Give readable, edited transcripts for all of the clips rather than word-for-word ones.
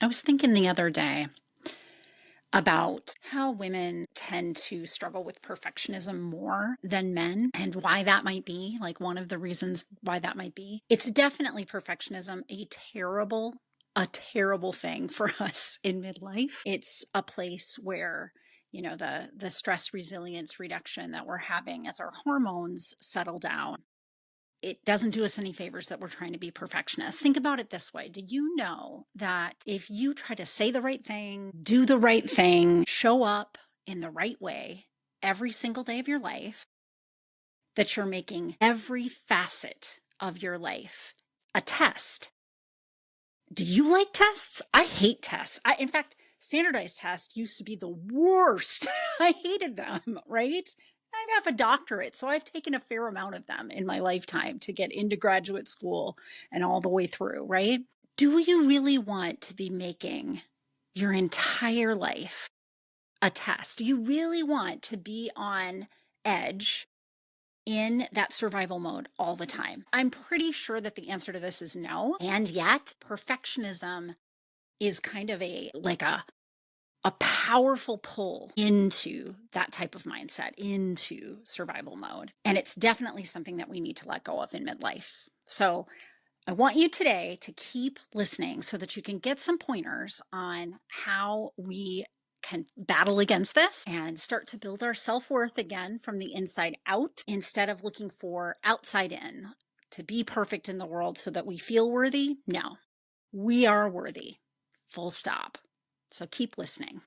I was thinking the other day about how women tend to struggle with perfectionism more than men and why that might be, like one of the reasons why that might be. It's definitely perfectionism, a terrible thing for us in midlife. It's a place where the stress resilience reduction that we're having as our hormones settle down, it doesn't do us any favors that we're trying to be perfectionists. Think about it this way. Do you know that if you try to say the right thing, do the right thing, show up in the right way every single day of your life, that you're making every facet of your life a test? Do you like tests? I hate tests. In fact, standardized tests used to be the worst. I hated them, right? I have a doctorate, so I've taken a fair amount of them in my lifetime to get into graduate school and all the way through, right? Do you really want to be making your entire life a test? Do you really want to be on edge in that survival mode all the time? I'm pretty sure that the answer to this is no. And yet, perfectionism is kind of a powerful pull into that type of mindset, into survival mode. And it's definitely something that we need to let go of in midlife. So I want you today to keep listening so that you can get some pointers on how we can battle against this and start to build our self-worth again from the inside out, instead of looking for outside in to be perfect in the world so that we feel worthy. No, we are worthy. Full stop. So keep listening.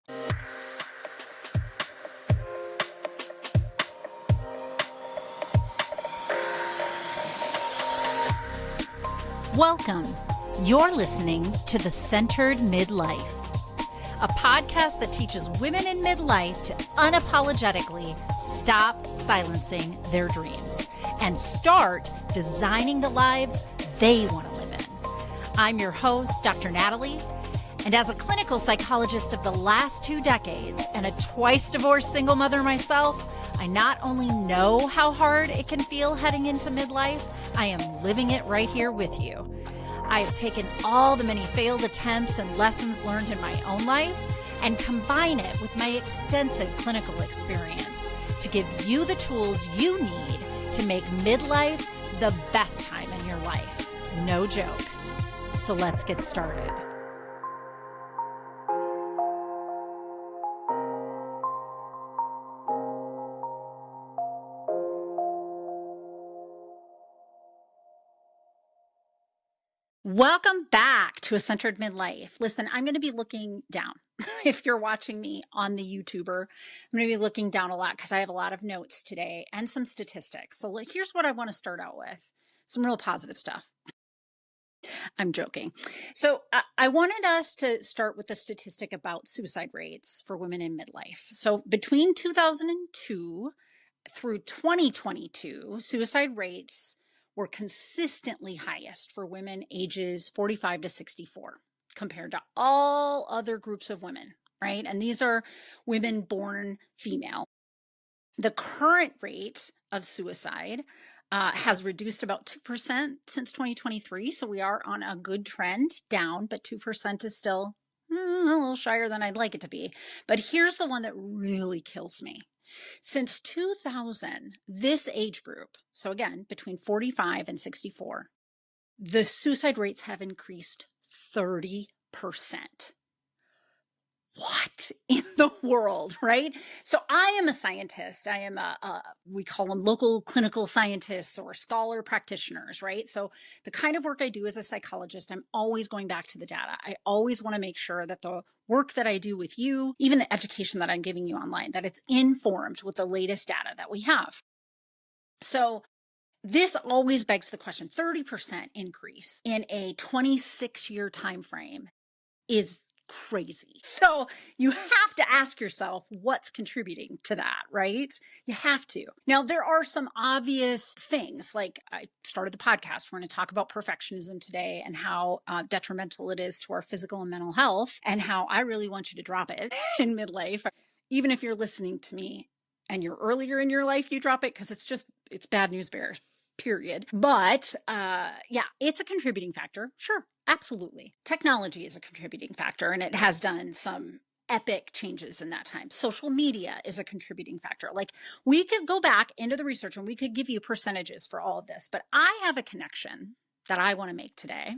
Welcome. You're listening to The Centered Midlife, a podcast that teaches women in midlife to unapologetically stop silencing their dreams and start designing the lives they want to live in. I'm your host, Dr. Natalie. And as a clinical psychologist of the last 2 decades and a twice-divorced single mother myself, I not only know how hard it can feel heading into midlife, I am living it right here with you. I have taken all the many failed attempts and lessons learned in my own life and combine it with my extensive clinical experience to give you the tools you need to make midlife the best time in your life. No joke. So let's get started. Welcome back to A Centered Midlife. Listen, I'm going to be looking down. If you're watching me on the YouTuber, I'm going to be looking down a lot because I have a lot of notes today and some statistics. So here's what I want to start out with. Some real positive stuff. I'm joking. So I wanted us to start with a statistic about suicide rates for women in midlife. So between 2002 through 2022, suicide rates were consistently highest for women ages 45 to 64 compared to all other groups of women, right? And these are women born female. The current rate of suicide has reduced about 2% since 2023. So we are on a good trend down, but 2% is still a little shyer than I'd like it to be. But here's the one that really kills me. Since 2000, this age group, so again, between 45 and 64, the suicide rates have increased 30%. What in the world, right? So I am a scientist. I am we call them local clinical scientists or scholar practitioners, right? So the kind of work I do as a psychologist, I'm always going back to the data. I always want to make sure that the work that I do with you, even the education that I'm giving you online, that it's informed with the latest data that we have. So this always begs the question, 30% increase in a 26-year time frame is crazy. So you have to ask yourself what's contributing to that, right? You have to. Now, there are some obvious things, like I started the podcast. We're going to talk about perfectionism today and how detrimental it is to our physical and mental health, and how I really want you to drop it in midlife. Even if you're listening to me and you're earlier in your life, you drop it because it's bad news bears. Period. But yeah, it's a contributing factor. Sure. Absolutely. Technology is a contributing factor, and it has done some epic changes in that time. Social media is a contributing factor. Like, we could go back into the research and we could give you percentages for all of this, but I have a connection that I want to make today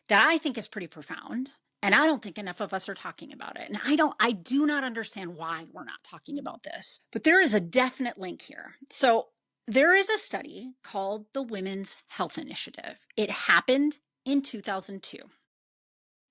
that I think is pretty profound. And I don't think enough of us are talking about it. And I do not understand why we're not talking about this, but there is a definite link here. So there is a study called the Women's Health Initiative. It happened in 2002.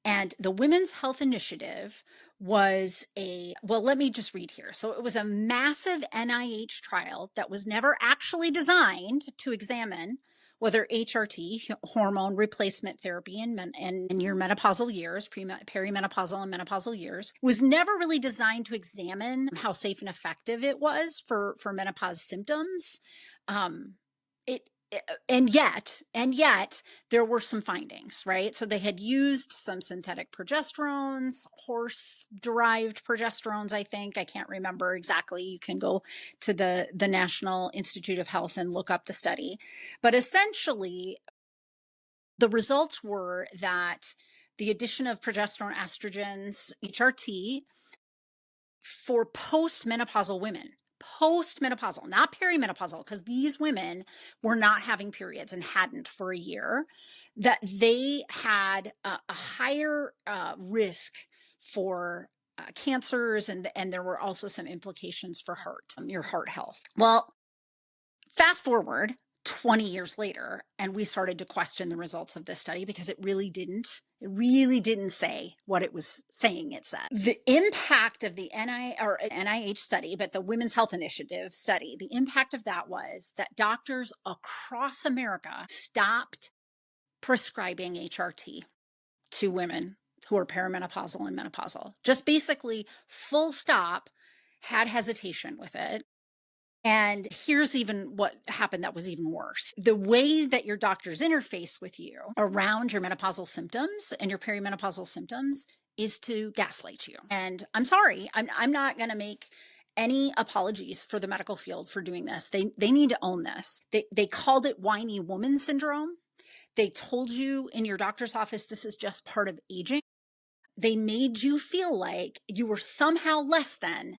And the Women's Health Initiative was let me just read here. So it was a massive NIH trial that was never actually designed to examine whether HRT, hormone replacement therapy in your menopausal years, perimenopausal and menopausal years, was never really designed to examine how safe and effective it was for menopause symptoms. It and yet there were some findings, right? So they had used some synthetic progesterones, horse derived progesterones, I can't remember exactly. You can go to the National Institute of Health and look up the study. But essentially, the results were that the addition of progesterone, estrogens, HRT, for postmenopausal women, not perimenopausal, because these women were not having periods and hadn't for a year, that they had a higher risk for cancers, and there were also some implications for your heart health. Well, fast forward 20 years later, and we started to question the results of this study because it really didn't say what it was saying it said. The impact of the NIH study, but the Women's Health Initiative study, the impact of that was that doctors across America stopped prescribing HRT to women who are perimenopausal and menopausal. Just basically full stop, had hesitation with it. And here's even what happened that was even worse. The way that your doctors interface with you around your menopausal symptoms and your perimenopausal symptoms is to gaslight you. And I'm sorry, I'm not going to make any apologies for the medical field for doing this. They need to own this. They called it whiny woman syndrome. They told you in your doctor's office, this is just part of aging. They made you feel like you were somehow less than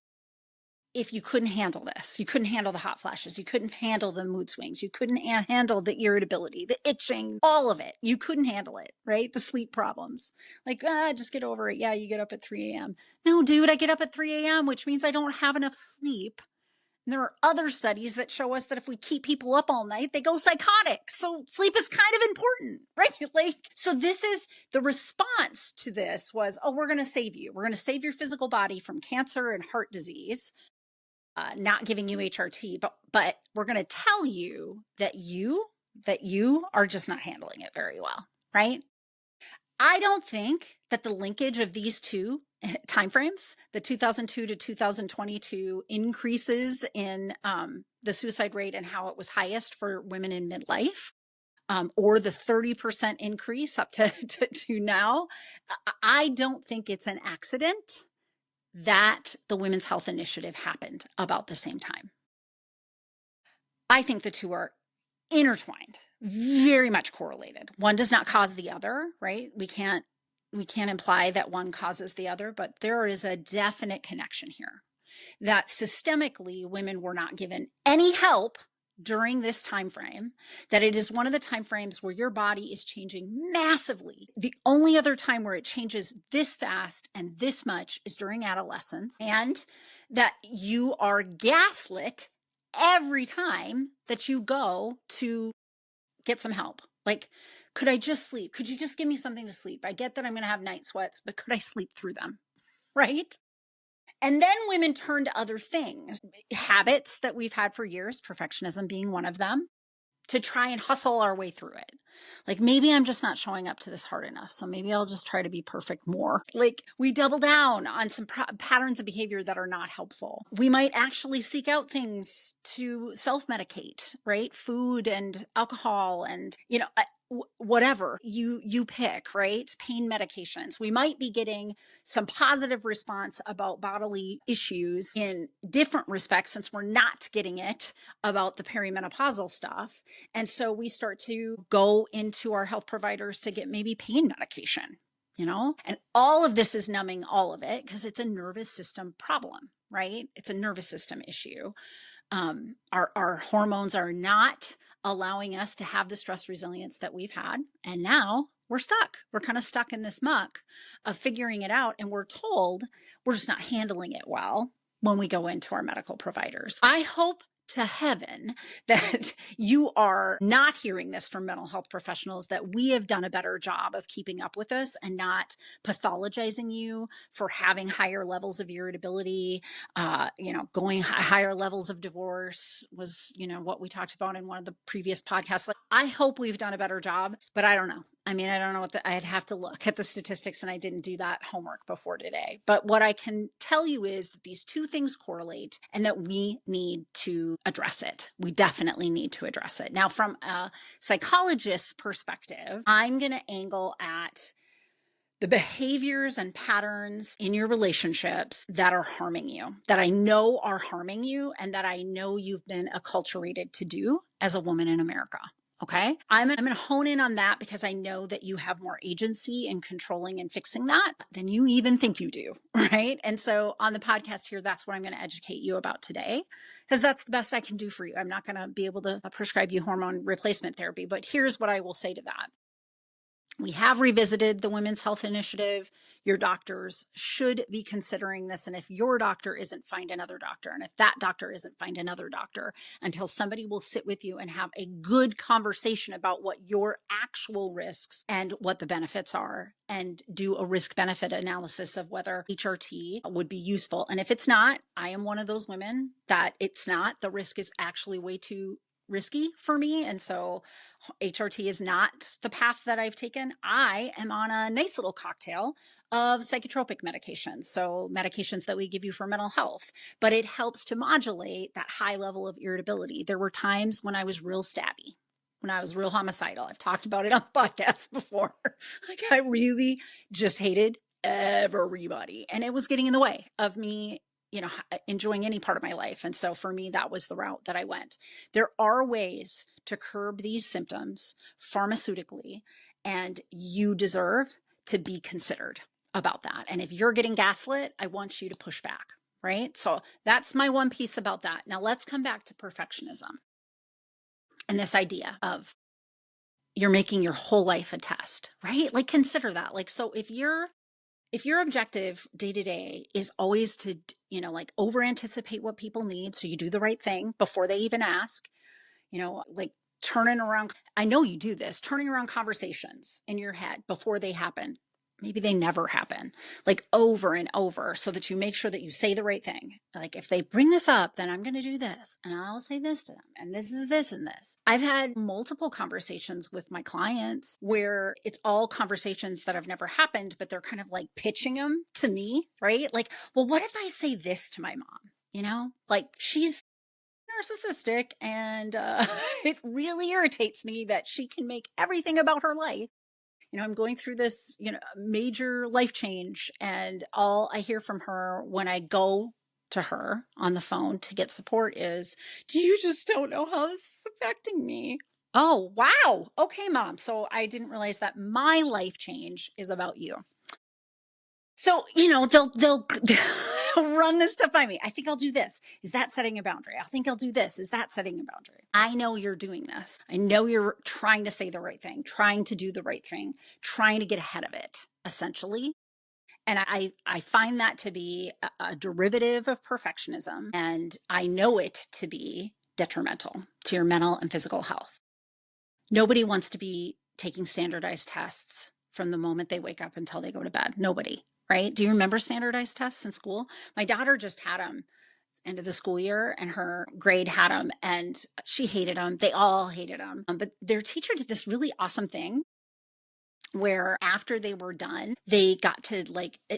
if you couldn't handle this. You couldn't handle the hot flashes. You couldn't handle the mood swings. You couldn't handle the irritability, the itching, all of it. You couldn't handle it, right? The sleep problems. Like, just get over it. Yeah, you get up at 3 a.m. No, dude, I get up at 3 a.m., which means I don't have enough sleep. And there are other studies that show us that if we keep people up all night, they go psychotic. So sleep is kind of important, right? So this is the response to this was, oh, we're going to save you. We're going to save your physical body from cancer and heart disease. Not giving you HRT, but we're going to tell you that you are just not handling it very well, right? I don't think that the linkage of these two timeframes, the 2002 to 2022 increases in the suicide rate and how it was highest for women in midlife, or the 30% increase up to now, I don't think it's an accident that the Women's Health Initiative happened about the same time. I think the two are intertwined, very much correlated. One does not cause the other, right? We can't imply that one causes the other, but there is a definite connection here that systemically women were not given any help during this time frame, that it is one of the time frames where your body is changing massively. The only other time where it changes this fast and this much is during adolescence, and that you are gaslit every time that you go to get some help. Like, could I just sleep? Could you just give me something to sleep? I get that I'm going to have night sweats, but could I sleep through them? Right? And then women turn to other things, habits that we've had for years, perfectionism being one of them, to try and hustle our way through it. Like, maybe I'm just not showing up to this hard enough, so maybe I'll just try to be perfect more. Like, we double down on some patterns of behavior that are not helpful. We might actually seek out things to self-medicate, right? Food and alcohol and, whatever you pick, right? Pain medications. We might be getting some positive response about bodily issues in different respects since we're not getting it about the perimenopausal stuff. And so we start to go into our health providers to get maybe pain medication, and all of this is numbing all of it because it's a nervous system problem, right? It's a nervous system issue. Our hormones are not allowing us to have the stress resilience that we've had. And now we're stuck. We're kind of stuck in this muck of figuring it out. And we're told we're just not handling it well when we go into our medical providers. I hope to heaven that you are not hearing this from mental health professionals, that we have done a better job of keeping up with this and not pathologizing you for having higher levels of irritability, going higher levels of divorce was, what we talked about in one of the previous podcasts. Like, I hope we've done a better job, but I don't know. I mean, I don't know I'd have to look at the statistics, and I didn't do that homework before today. But what I can tell you is that these two things correlate and that we need to address it. We definitely need to address it. Now, from a psychologist's perspective, I'm going to angle at the behaviors and patterns in your relationships that are harming you, that I know are harming you, and that I know you've been acculturated to do as a woman in America. Okay. I'm going to hone in on that because I know that you have more agency in controlling and fixing that than you even think you do. Right. And so on the podcast here, that's what I'm going to educate you about today, because that's the best I can do for you. I'm not going to be able to prescribe you hormone replacement therapy, but here's what I will say to that. We have revisited the Women's Health Initiative. Your doctors should be considering this. And if your doctor isn't, find another doctor. And if that doctor isn't, find another doctor until somebody will sit with you and have a good conversation about what your actual risks and what the benefits are, and do a risk benefit analysis of whether HRT would be useful. And if it's not, I am one of those women that it's not. The risk is actually way too risky for me. And so HRT is not the path that I've taken. I am on a nice little cocktail of psychotropic medications. So medications that we give you for mental health, but it helps to modulate that high level of irritability. There were times when I was real stabby, when I was real homicidal. I've talked about it on the podcast before. Like, I really just hated everybody, and it was getting in the way of me enjoying any part of my life. And so for me, that was the route that I went. There are ways to curb these symptoms pharmaceutically, and you deserve to be considered about that. And if you're getting gaslit, I want you to push back, right? So that's my one piece about that. Now let's come back to perfectionism and this idea of you're making your whole life a test, right? Like, consider that. Like, so if your objective day to day is always to, like, over anticipate what people need, so you do the right thing before they even ask, like turning around, I know you do this, turning around conversations in your head before they happen. Maybe they never happen, like over and over, so that you make sure that you say the right thing. Like, if they bring this up, then I'm going to do this and I'll say this to them. And this is this and this. I've had multiple conversations with my clients where it's all conversations that have never happened, but they're kind of like pitching them to me, right? Like, well, what if I say this to my mom? Like, she's narcissistic, and it really irritates me that she can make everything about her life. I'm going through this, major life change, and all I hear from her when I go to her on the phone to get support is, "Do you just don't know how this is affecting me?" Oh, wow. Okay, mom. So I didn't realize that my life change is about you. So, they'll run this stuff by me. I think I'll do this. Is that setting a boundary? I think I'll do this. Is that setting a boundary? I know you're doing this. I know you're trying to say the right thing, trying to do the right thing, trying to get ahead of it, essentially. And I find that to be a derivative of perfectionism. And I know it to be detrimental to your mental and physical health. Nobody wants to be taking standardized tests from the moment they wake up until they go to bed. Nobody. Right? Do you remember standardized tests in school? My daughter just had them end of the school year, and her grade had them, and she hated them. They all hated them. But their teacher did this really awesome thing where after they were done, they got to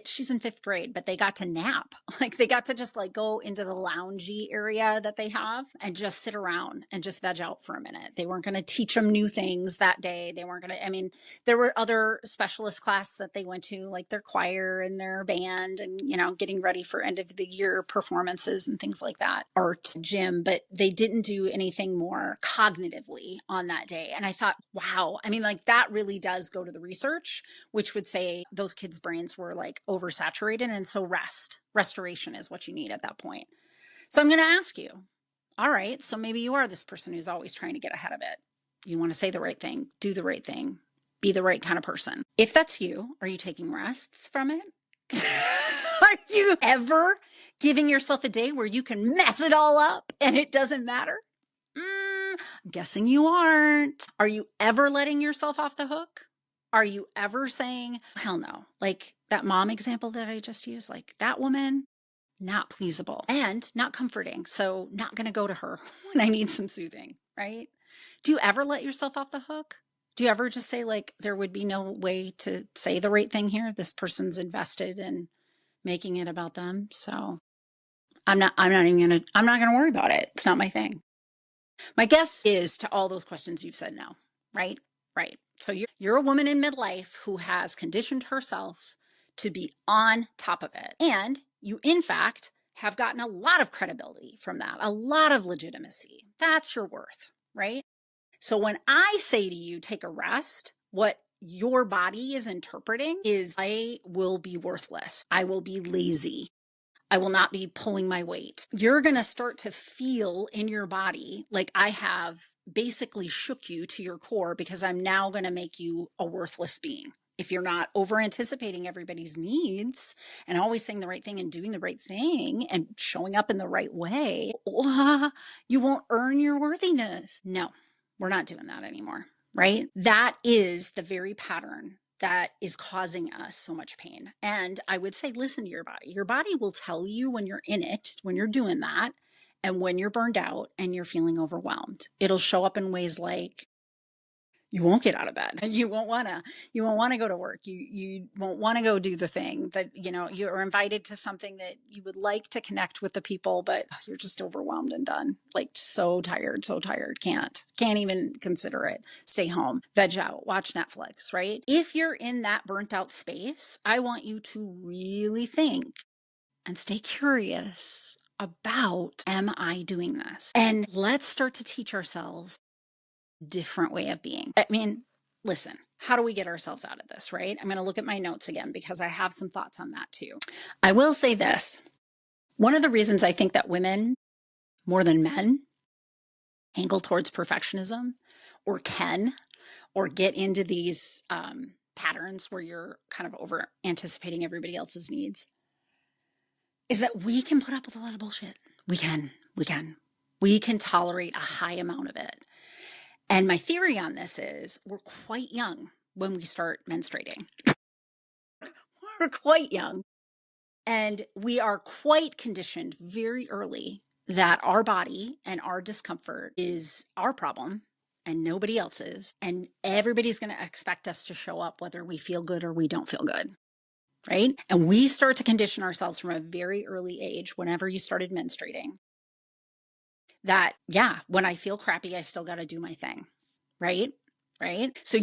she's in 5th grade, but they got to nap. Like they got to just like go into the loungy area that they have and just sit around and just veg out for a minute. They weren't going to teach them new things that day. They weren't going to, I mean, there were other specialist classes that they went to, like their choir and their band and, getting ready for end of the year performances and things like that, art, gym, but they didn't do anything more cognitively on that day. And I thought, wow, I mean, like that really does go to the research, which would say those kids' brains were like oversaturated. And so restoration is what you need at that point. So I'm going to ask you, all right, so maybe you are this person who's always trying to get ahead of it. You want to say the right thing, do the right thing, be the right kind of person. If that's you, are you taking rests from it? Are you ever giving yourself a day where you can mess it all up and it doesn't matter? I'm guessing you aren't. Are you ever letting yourself off the hook? Are you ever saying, hell no? Like that mom example that I just used, like that woman, not pleasable and not comforting. So not going to go to her when I need some soothing, right? Do you ever let yourself off the hook? Do you ever just say like, there would be no way to say the right thing here? This person's invested in making it about them. So I'm not going to worry about it. It's not my thing. My guess is to all those questions you've said no, right? Right. So you're a woman in midlife who has conditioned herself to be on top of it. And you, in fact, have gotten a lot of credibility from that, a lot of legitimacy. That's your worth, right? So when I say to you, take a rest, what your body is interpreting is I will be worthless. I will be lazy. I will not be pulling my weight. You're going to start to feel in your body like I have basically shook you to your core because I'm now going to make you a worthless being. If you're not over anticipating everybody's needs and always saying the right thing and doing the right thing and showing up in the right way, you won't earn your worthiness. No, we're not doing that anymore, right? That is the very pattern that is causing us so much pain. And I would say, listen to your body. Your body will tell you when you're in it, when you're doing that, and when you're burned out and you're feeling overwhelmed. It'll show up in ways like you won't get out of bed. You won't want to go to work. You won't want to go do the thing that, you're invited to something that you would like to connect with the people, but you're just overwhelmed and done. Like so tired. Can't even consider it. Stay home, veg out, watch Netflix, right? If you're in that burnt out space, I want you to really think and stay curious about, am I doing this? And let's start to teach ourselves different way of being. I mean, listen, how do we get ourselves out of this, right? I'm going to look at my notes again because I have some thoughts on that too. I will say this. One of the reasons I think that women, more than men, angle towards perfectionism or get into these patterns where you're kind of over anticipating everybody else's needs is that we can put up with a lot of bullshit. We can tolerate a high amount of it. And my theory on this is we're quite young when we start menstruating. We're quite young. And we are quite conditioned very early that our body and our discomfort is our problem and nobody else's. And everybody's going to expect us to show up whether we feel good or we don't feel good. Right? And we start to condition ourselves from a very early age, whenever you started menstruating, that, yeah, when I feel crappy, I still got to do my thing. Right? So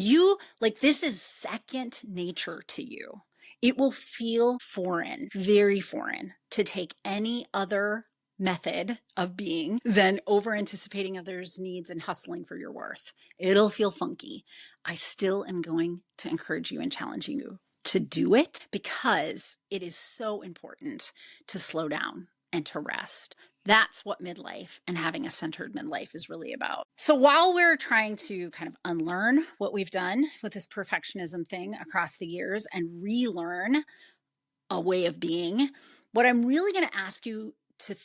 this is second nature to you. It will feel foreign, very foreign, to take any other method of being than over anticipating others' needs and hustling for your worth. It'll feel funky. I still am going to encourage you and challenge you to do it because it is so important to slow down and to rest. That's what midlife and having a centered midlife is really about. So while we're trying to kind of unlearn what we've done with this perfectionism thing across the years and relearn a way of being, what I'm really going to ask you to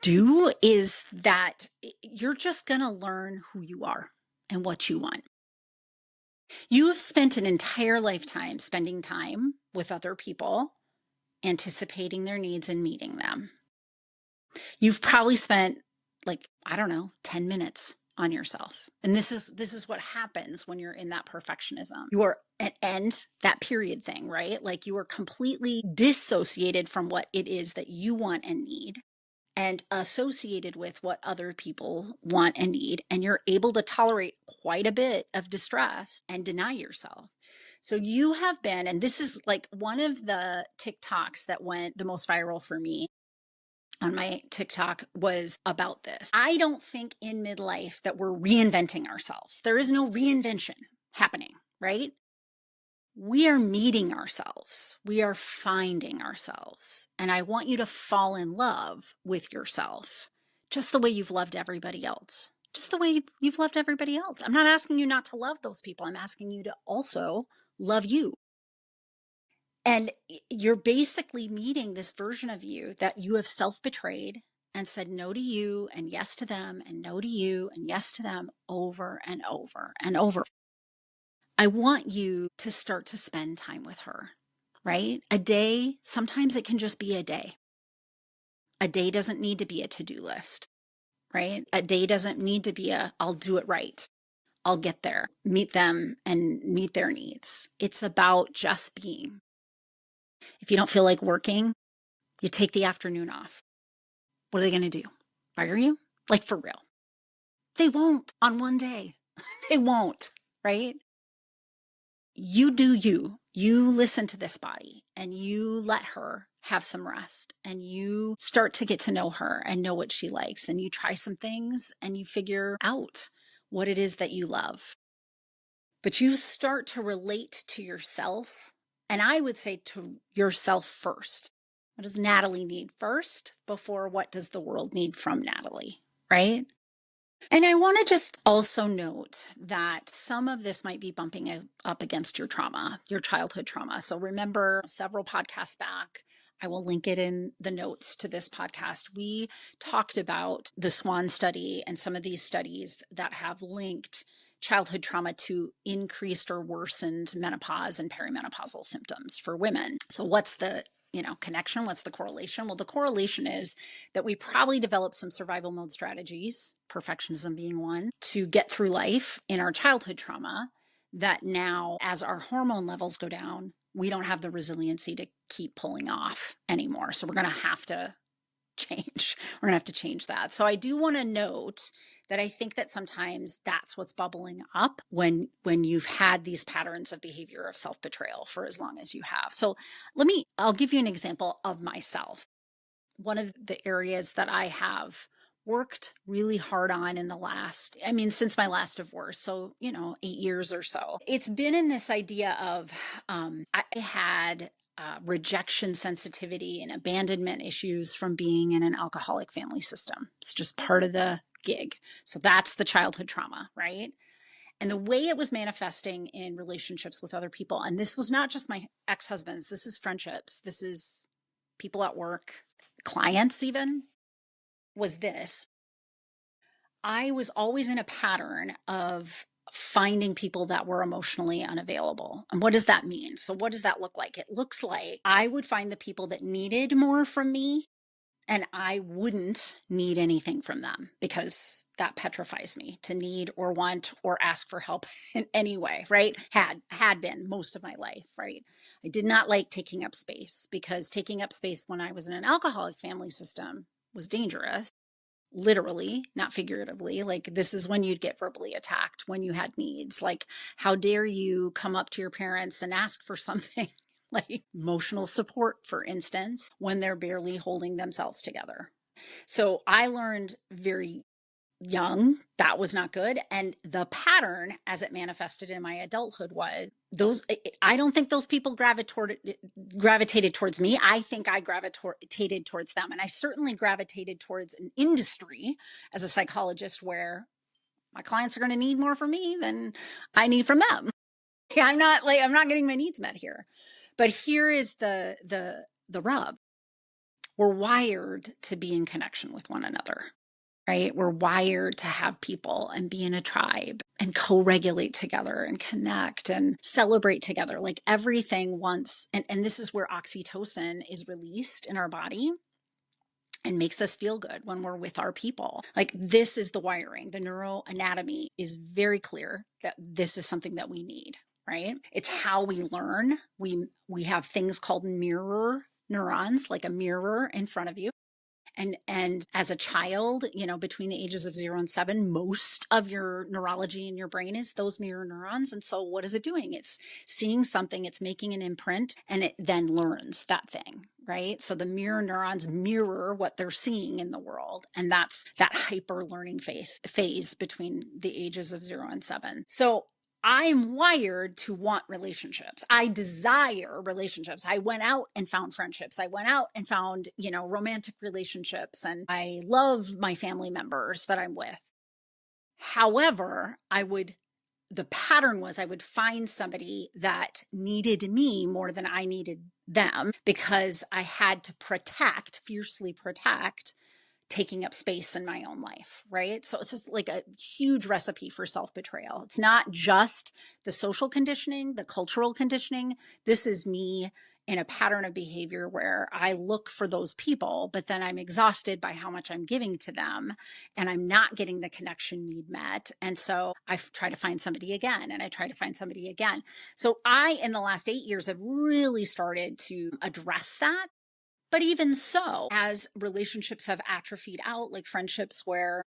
do is that you're just going to learn who you are and what you want. You have spent an entire lifetime spending time with other people, anticipating their needs and meeting them. You've probably spent 10 minutes on yourself. And this is what happens when you're in that perfectionism. You are at end, that period thing, right? Like you are completely dissociated from what it is that you want and need and associated with what other people want and need. And you're able to tolerate quite a bit of distress and deny yourself. So you have been, and this is like one of the TikToks that went the most viral for me on my TikTok was about this. I don't think in midlife that we're reinventing ourselves. There is no reinvention happening, right? We are meeting ourselves. We are finding ourselves. And I want you to fall in love with yourself just the way you've loved everybody else. Just the way you've loved everybody else. I'm not asking you not to love those people. I'm asking you to also love you. And you're basically meeting this version of you that you have self-betrayed and said no to you and yes to them and no to you and yes to them over and over and over. I want you to start to spend time with her, right? A day, sometimes it can just be a day. A day doesn't need to be a to-do list, right? A day doesn't need to be I'll do it right. I'll get there, meet them and meet their needs. It's about just being. If you don't feel like working, you take the afternoon off. What are they going to do? Fire you? Like for real. They won't on one day. They won't, right? You do you. You listen to this body and you let her have some rest and you start to get to know her and know what she likes and you try some things and you figure out what it is that you love. But you start to relate to yourself, and I would say to yourself first. What does Natalie need first before what does the world need from Natalie, right? And I want to just also note that some of this might be bumping up against your trauma, your childhood trauma. So remember several podcasts back, I will link it in the notes to this podcast. We talked about the SWAN study and some of these studies that have linked childhood trauma to increased or worsened menopause and perimenopausal symptoms for women. So what's the connection? What's the correlation? Well, the correlation is that we probably developed some survival mode strategies, perfectionism being one, to get through life in our childhood trauma that now, as our hormone levels go down, we don't have the resiliency to keep pulling off anymore. So we're going to have to change. We're going to have to change that. So I do want to note that I think that sometimes that's what's bubbling up when you've had these patterns of behavior of self-betrayal for as long as you have. So I'll give you an example of myself. One of the areas that I have worked really hard on since my last divorce. So, 8 years or so, it's been in this idea of, I had rejection sensitivity and abandonment issues from being in an alcoholic family system. It's just part of the gig. So that's the childhood trauma, right? And the way it was manifesting in relationships with other people, and this was not just my ex-husbands, this is friendships, this is people at work, clients even, was this. I was always in a pattern of finding people that were emotionally unavailable. And what does that mean? So what does that look like? It looks like I would find the people that needed more from me and I wouldn't need anything from them because that petrifies me to need or want or ask for help in any way, right? Had been most of my life, right? I did not like taking up space because taking up space when I was in an alcoholic family system was dangerous. Literally, not figuratively. Like, this is when you'd get verbally attacked when you had needs. Like, how dare you come up to your parents and ask for something like emotional support, for instance, when they're barely holding themselves together. So I learned very young that was not good. And the pattern as it manifested in my adulthood was I don't think those people gravitated towards me. I think I gravitated towards them. And I certainly gravitated towards an industry as a psychologist where my clients are going to need more from me than I need from them. I'm not getting my needs met here. But here is the rub. We're wired to be in connection with one another. Right? We're wired to have people and be in a tribe and co-regulate together and connect and celebrate together. Like everything once, and this is where oxytocin is released in our body. and makes us feel good when we're with our people. Like, this is the wiring. The neuroanatomy is very clear that this is something that we need, right? It's how we learn. We have things called mirror neurons, like a mirror in front of you. And as a child, between the ages of 0 and 7, most of your neurology in your brain is those mirror neurons. And so what is it doing? It's seeing something, it's making an imprint, and it then learns that thing, right? So the mirror neurons mirror what they're seeing in the world. And that's that hyper learning phase between the ages of 0 and 7. So I'm wired to want relationships. I desire relationships. I went out and found friendships. I went out and found, romantic relationships, and I love my family members that I'm with. However, the pattern was I would find somebody that needed me more than I needed them, because I had to fiercely protect taking up space in my own life, right? So it's just like a huge recipe for self-betrayal. It's not just the social conditioning, the cultural conditioning. This is me in a pattern of behavior where I look for those people, but then I'm exhausted by how much I'm giving to them, and I'm not getting the connection need met. And so I try to find somebody again, and I try to find somebody again. So in the last 8 years, have really started to address that. But even so, as relationships have atrophied out, like friendships where,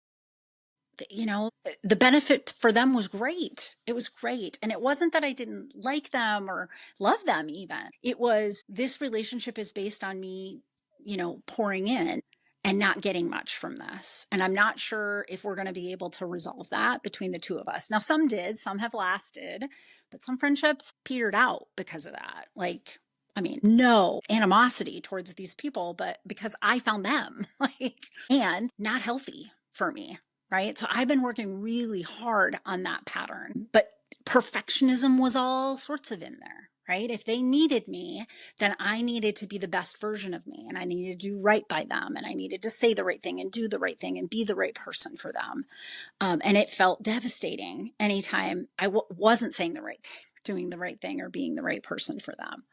the benefit for them was great. It was great. And it wasn't that I didn't like them or love them even. It was, this relationship is based on me, pouring in and not getting much from this. And I'm not sure if we're going to be able to resolve that between the two of us. Now, some did, some have lasted, but some friendships petered out because of that. Like, no animosity towards these people, but because I found them, and not healthy for me, right? So I've been working really hard on that pattern, but perfectionism was all sorts of in there, right? If they needed me, then I needed to be the best version of me, and I needed to do right by them, and I needed to say the right thing and do the right thing and be the right person for them. And it felt devastating anytime I wasn't saying the right thing, doing the right thing, or being the right person for them.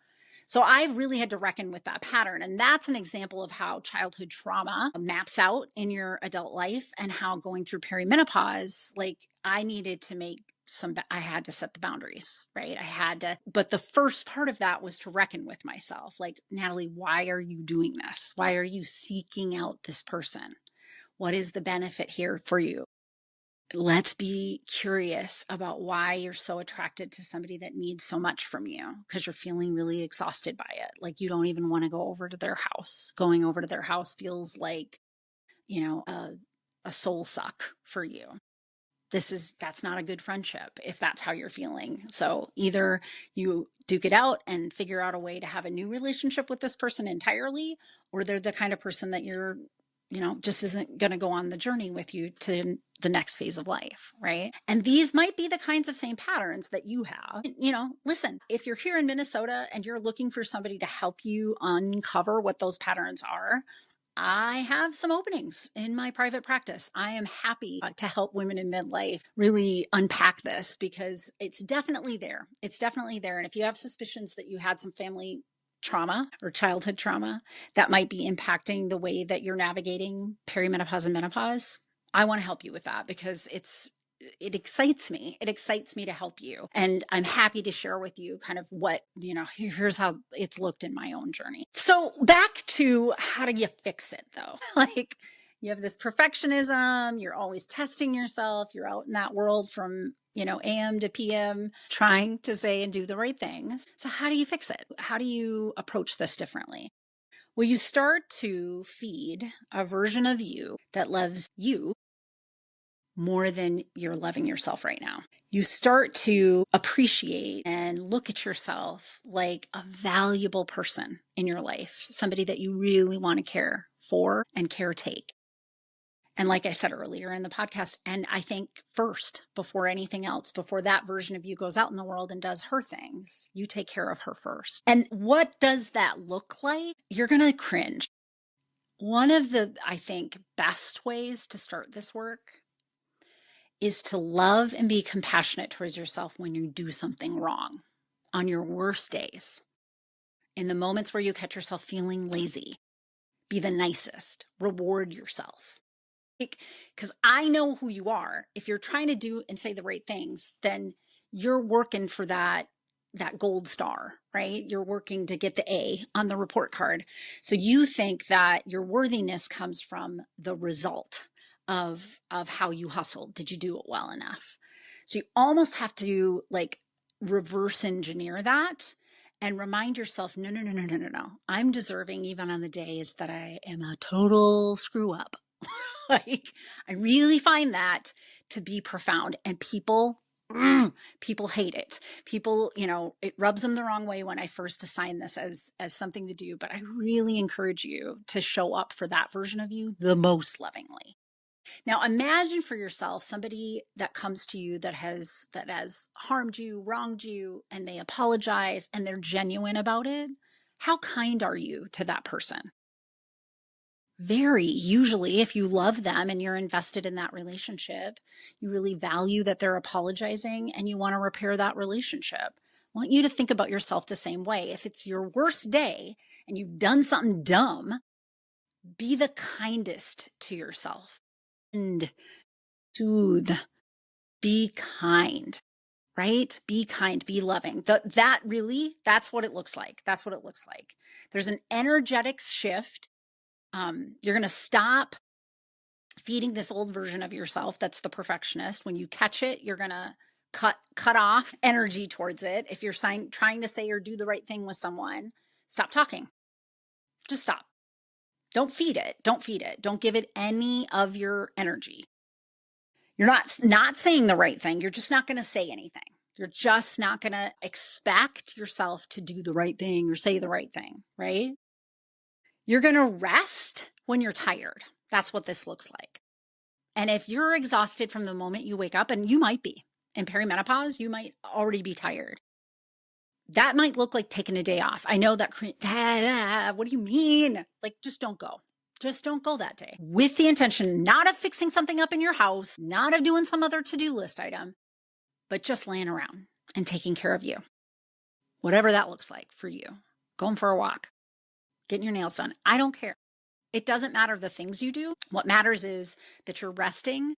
So I've really had to reckon with that pattern. And that's an example of how childhood trauma maps out in your adult life, and how going through perimenopause, I had to set the boundaries, right? But the first part of that was to reckon with myself. Like, Natalie, why are you doing this? Why are you seeking out this person? What is the benefit here for you? Let's be curious about why you're so attracted to somebody that needs so much from you, because you're feeling really exhausted by it. Like, you don't even want to go over to their house. Going over to their house feels like, a soul suck for you. That's not a good friendship if that's how you're feeling. So either you duke it out and figure out a way to have a new relationship with this person entirely, or they're the kind of person that just isn't going to go on the journey with you to the next phase of life, right? And these might be the kinds of same patterns that you have. Listen, if you're here in Minnesota and you're looking for somebody to help you uncover what those patterns are, I have some openings in my private practice. I am happy to help women in midlife really unpack this, because it's definitely there. It's definitely there. And if you have suspicions that you had some family trauma or childhood trauma that might be impacting the way that you're navigating perimenopause and menopause, I want to help you with that, because it excites me. It excites me to help you. And I'm happy to share with you kind of what, here's how it's looked in my own journey. So back to, how do you fix it though? You have this perfectionism, you're always testing yourself, you're out in that world from, AM to PM, trying to say and do the right things. So how do you fix it? How do you approach this differently? Well, you start to feed a version of you that loves you more than you're loving yourself right now. You start to appreciate and look at yourself like a valuable person in your life, somebody that you really want to care for and caretake. And like I said earlier in the podcast, and I think first, before anything else, before that version of you goes out in the world and does her things, you take care of her first. And what does that look like? You're going to cringe. One of the, I think, best ways to start this work is to love and be compassionate towards yourself when you do something wrong, on your worst days, in the moments where you catch yourself feeling lazy, Be the nicest. Reward yourself. Because I know who you are. If you're trying to do and say the right things, then you're working for that gold star, right? You're working to get the A on the report card. So you think that your worthiness comes from the result of how you hustled. Did you do it well enough? So you almost have to like reverse engineer that and remind yourself, no, no, no, no, no, no, no. I'm deserving even on the days that I am a total screw up. Like, I really find that to be profound, and people hate it. People, it rubs them the wrong way when I first assign this as something to do, but I really encourage you to show up for that version of you the most lovingly. Now, imagine for yourself somebody that comes to you that has harmed you, wronged you, and they apologize and they're genuine about it. How kind are you to that person? Very. Usually, if you love them and you're invested in that relationship, you really value that they're apologizing and you want to repair that relationship. I want you to think about yourself the same way. If it's your worst day and you've done something dumb, be the kindest to yourself and soothe. Be kind, right? Be kind, be loving. That's what it looks like. That's what it looks like. There's an energetic shift. You're going to stop feeding this old version of yourself that's the perfectionist. When you catch it, you're going to cut off energy towards it. If you're trying to say or do the right thing with someone, stop talking. Just stop. Don't feed it. Don't feed it. Don't give it any of your energy. You're not saying the right thing. You're just not going to say anything. You're just not going to expect yourself to do the right thing or say the right thing, right? You're going to rest when you're tired. That's what this looks like. And if you're exhausted from the moment you wake up, and you might be in perimenopause, you might already be tired. That might look like taking a day off. I know that, what do you mean? Like, just don't go. Just don't go that day with the intention not of fixing something up in your house, not of doing some other to-do list item, but just laying around and taking care of you. Whatever that looks like for you. Going for a walk, getting your nails done. I don't care. It doesn't matter the things you do. What matters is that you're resting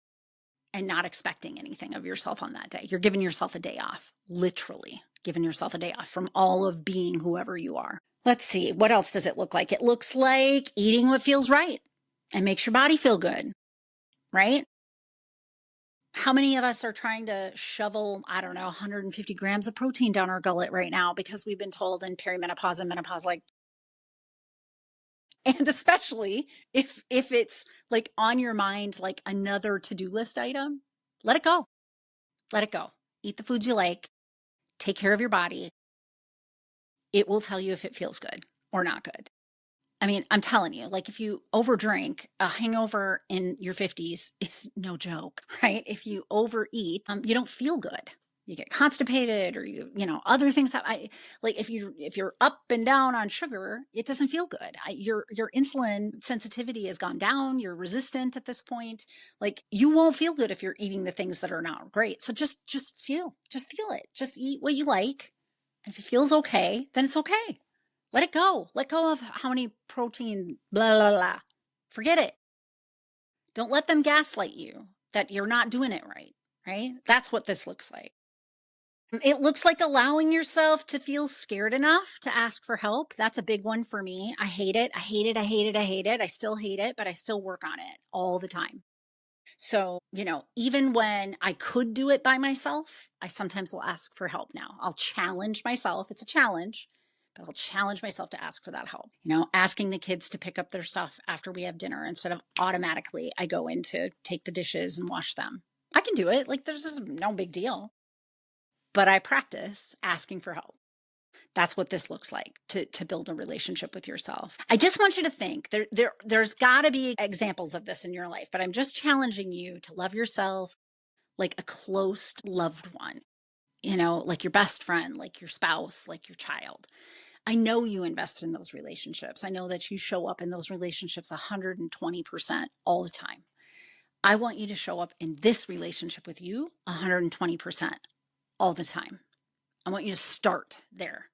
and not expecting anything of yourself on that day. You're giving yourself a day off, literally giving yourself a day off from all of being whoever you are. Let's see, what else does it look like? It looks like eating what feels right and makes your body feel good, right? How many of us are trying to shovel, 150 grams of protein down our gullet right now because we've been told in perimenopause and menopause, like, and especially if it's like on your mind, like another to-do list item, let it go. Let it go. Eat the foods you like. Take care of your body. It will tell you if it feels good or not good. I mean, I'm telling you, like if you overdrink, a hangover in your 50s is no joke, right? If you overeat, you don't feel good. You get constipated or other things like if you're up and down on sugar, it doesn't feel good. Your insulin sensitivity has gone down. You're resistant at this point. Like you won't feel good if you're eating the things that are not great. So just feel it. Just eat what you like. And if it feels okay, then it's okay. Let it go. Let go of how many protein, blah, blah, blah. Forget it. Don't let them gaslight you that you're not doing it right, right? That's what this looks like. It looks like allowing yourself to feel scared enough to ask for help. That's a big one for me. I hate it. I hate it. I hate it. I hate it. I still hate it, but I still work on it all the time. So, even when I could do it by myself, I sometimes will ask for help now. I'll challenge myself. It's a challenge, but I'll challenge myself to ask for that help. Asking the kids to pick up their stuff after we have dinner instead of automatically I go in to take the dishes and wash them. I can do it. Like there's just no big deal. But I practice asking for help. That's what this looks like to build a relationship with yourself. I just want you to think there's got to be examples of this in your life, but I'm just challenging you to love yourself like a close loved one, like your best friend, like your spouse, like your child. I know you invest in those relationships. I know that you show up in those relationships 120% all the time. I want you to show up in this relationship with you 120% all the time. I want you to start there.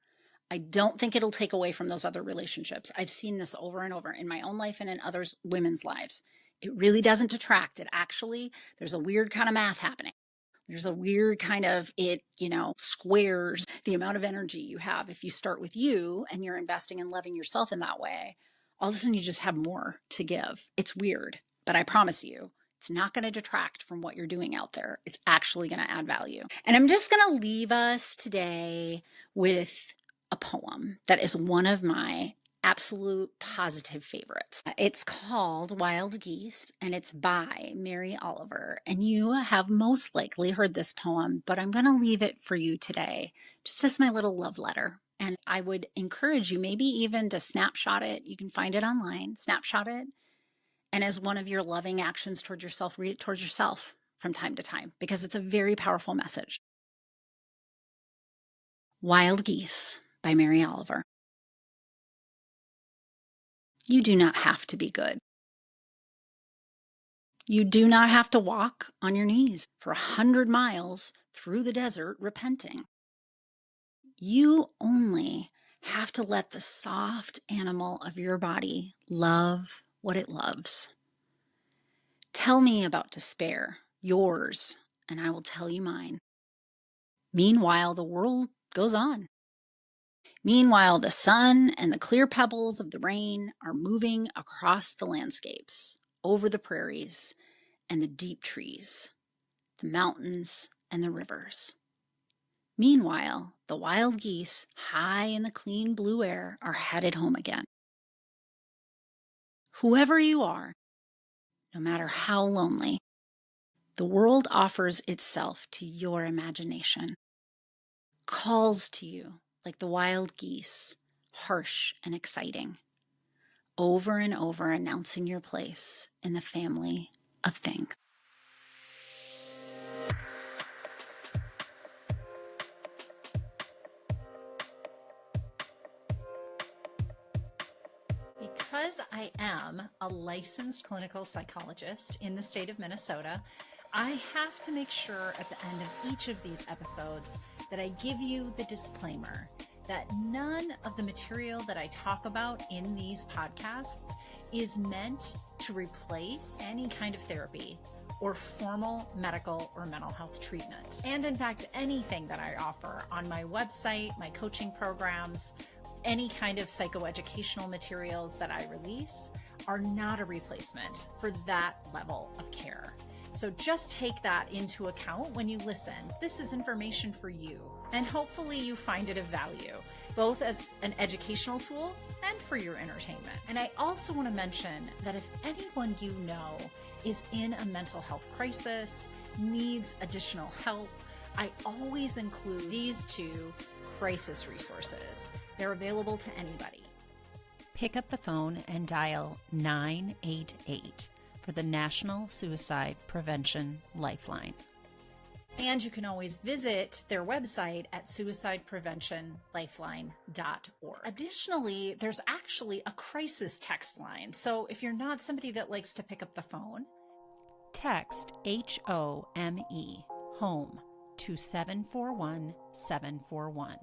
I don't think it'll take away from those other relationships. I've seen this over and over in my own life and in others' women's lives. It really doesn't detract. It actually, there's a weird kind of math happening. There's a weird kind of squares the amount of energy you have. If you start with you and you're investing in loving yourself in that way, all of a sudden you just have more to give. It's weird, but I promise you, it's not going to detract from what you're doing out there. It's actually going to add value. And I'm just going to leave us today with a poem that is one of my absolute positive favorites. It's called Wild Geese, and it's by Mary Oliver. And you have most likely heard this poem, but I'm going to leave it for you today, just as my little love letter. And I would encourage you maybe even to snapshot it. You can find it online, snapshot it. And as one of your loving actions toward yourself, read it towards yourself from time to time, because it's a very powerful message. Wild Geese by Mary Oliver. You do not have to be good. You do not have to walk on your knees for 100 miles through the desert repenting. You only have to let the soft animal of your body love what it loves. Tell me about despair, yours, and I will tell you mine. Meanwhile, the world goes on. Meanwhile, the sun and the clear pebbles of the rain are moving across the landscapes, over the prairies and the deep trees, the mountains and the rivers. Meanwhile, the wild geese, high in the clean blue air, are headed home again. Whoever you are, no matter how lonely, the world offers itself to your imagination, calls to you like the wild geese, harsh and exciting, over and over announcing your place in the family of things. Because I am a licensed clinical psychologist in the state of Minnesota, I have to make sure at the end of each of these episodes that I give you the disclaimer that none of the material that I talk about in these podcasts is meant to replace any kind of therapy or formal medical or mental health treatment. And in fact, anything that I offer on my website, my coaching programs, any kind of psychoeducational materials that I release are not a replacement for that level of care. So just take that into account when you listen. This is information for you, and hopefully you find it of value, both as an educational tool and for your entertainment. And I also want to mention that if anyone you know is in a mental health crisis, needs additional help, I always include these two crisis resources. They're available to anybody. Pick up the phone and dial 988 for the National Suicide Prevention Lifeline. And you can always visit their website at suicidepreventionlifeline.org. Additionally, there's actually a crisis text line. So if you're not somebody that likes to pick up the phone, text HOME, home, to 741-741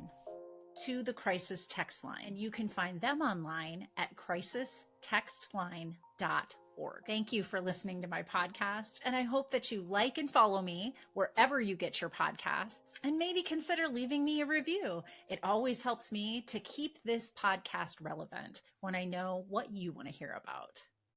to the crisis text line. And you can find them online at crisistextline.org. Thank you for listening to my podcast, and I hope that you like and follow me wherever you get your podcasts, and maybe consider leaving me a review. It always helps me to keep this podcast relevant when I know what you want to hear about.